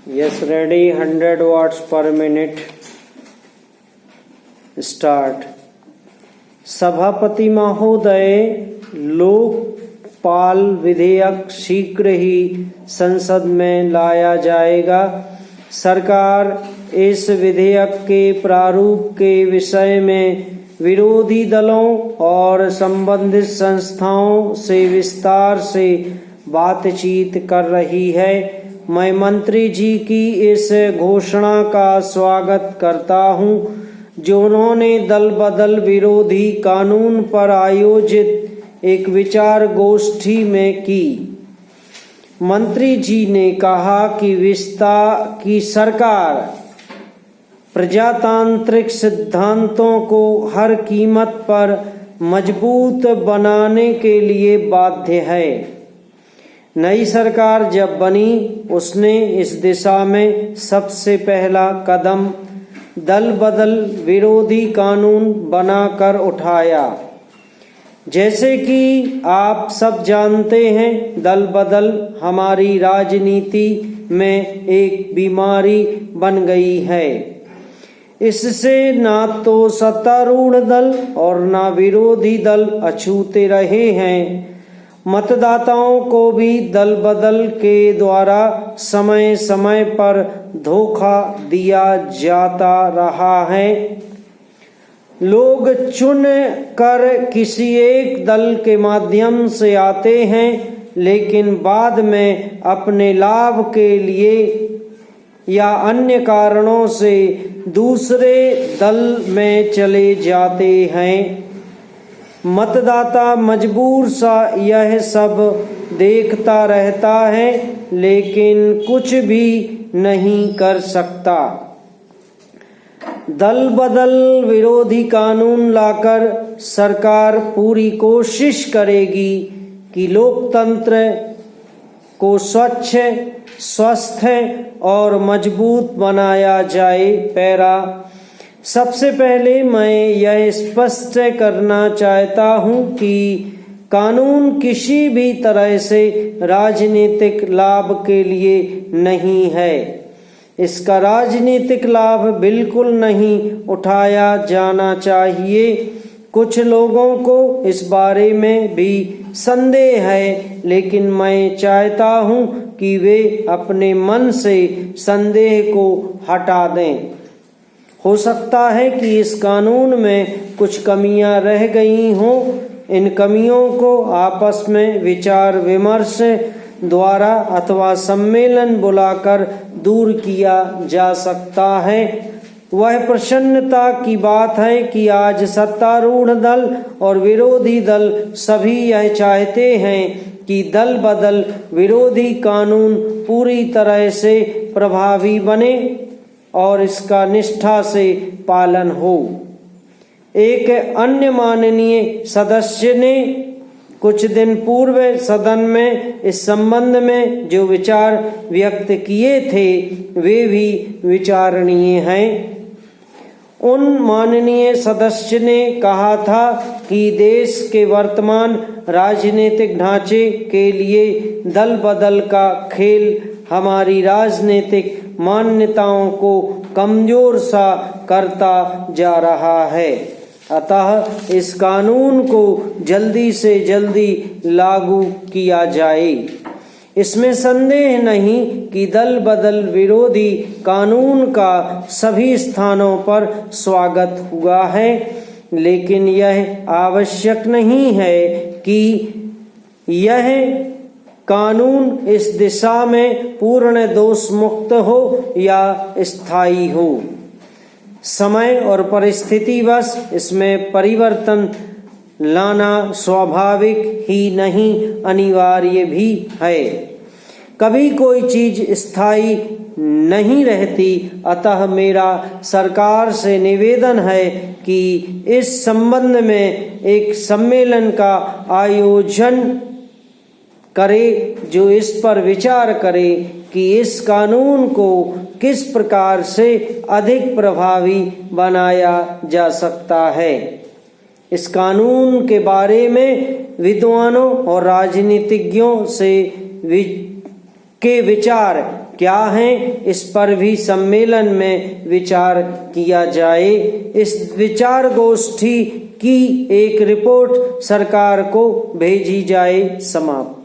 Yes, ready. 100 watts per minute. Start. सभापति महोदय, लोकपाल विधेयक शीघ्र ही संसद में लाया जाएगा। सरकार इस विधेयक के प्रारूप के विषय में विरोधी दलों और संबंधित संस्थाओं से विस्तार से बातचीत कर रही है। मैं मंत्री जी की इस घोषणा का स्वागत करता हूं, जो उन्होंने दल बदल विरोधी कानून पर आयोजित एक विचार गोष्ठी में की। मंत्री जी ने कहा कि सरकार प्रजातांत्रिक सिद्धांतों को हर कीमत पर मजबूत बनाने के लिए बाध्य है। नई सरकार जब बनी, उसने इस दिशा में सबसे पहला कदम दल बदल विरोधी कानून बनाकर उठाया। जैसे कि आप सब जानते हैं, दल बदल हमारी राजनीति में एक बीमारी बन गई है। इससे ना तो सत्तारूढ़ दल और ना विरोधी दल अछूते रहे हैं। मतदाताओं को भी दल बदल के द्वारा समय समय पर धोखा दिया जाता रहा है। लोग चुन कर किसी एक दल के माध्यम से आते हैं, लेकिन बाद में अपने लाभ के लिए या अन्य कारणों से दूसरे दल में चले जाते हैं। मतदाता मजबूर सा यह सब देखता रहता है, लेकिन कुछ भी नहीं कर सकता। दल बदल विरोधी कानून लाकर सरकार पूरी कोशिश करेगी कि लोकतंत्र को स्वच्छ, स्वस्थ और मजबूत बनाया जाए। पैरा। सबसे पहले मैं यह स्पष्ट करना चाहता हूं कि कानून किसी भी तरह से राजनीतिक लाभ के लिए नहीं है। इसका राजनीतिक लाभ बिल्कुल नहीं उठाया जाना चाहिए। कुछ लोगों को इस बारे में भी संदेह है, लेकिन मैं चाहता हूं कि वे अपने मन से संदेह को हटा दें। हो सकता है कि इस कानून में कुछ कमियां रह गई हों। इन कमियों को आपस में विचार विमर्श द्वारा अथवा सम्मेलन बुलाकर दूर किया जा सकता है। वह प्रसन्नता की बात है कि आज सत्तारूढ़ दल और विरोधी दल सभी यह चाहते हैं कि दल बदल विरोधी कानून पूरी तरह से प्रभावी बने और इसका निष्ठा से पालन हो। एक अन्य माननीय सदस्य ने कुछ दिन पूर्व सदन में इस संबंध में जो विचार व्यक्त किए थे, वे भी विचारणीय हैं। उन माननीय सदस्य ने कहा था कि देश के वर्तमान राजनीतिक ढांचे के लिए दल बदल का खेल हमारी राजनीतिक मान्यताओं को कमजोर सा करता जा रहा है। अतः इस कानून को जल्दी से जल्दी लागू किया जाए। इसमें संदेह नहीं कि दल बदल विरोधी कानून का सभी स्थानों पर स्वागत हुआ है, लेकिन यह आवश्यक नहीं है कि यह कानून इस दिशा में पूर्ण दोष मुक्त हो या स्थायी हो। समय और परिस्थितिवश इसमें परिवर्तन लाना स्वाभाविक ही नहीं, अनिवार्य भी है। कभी कोई चीज स्थायी नहीं रहती। अतः मेरा सरकार से निवेदन है कि इस संबंध में एक सम्मेलन का आयोजन करे, जो इस पर विचार करे कि इस कानून को किस प्रकार से अधिक प्रभावी बनाया जा सकता है। इस कानून के बारे में विद्वानों और राजनीतिज्ञों से के विचार क्या हैं, इस पर भी सम्मेलन में विचार किया जाए। इस विचार गोष्ठी की एक रिपोर्ट सरकार को भेजी जाए। समाप्त।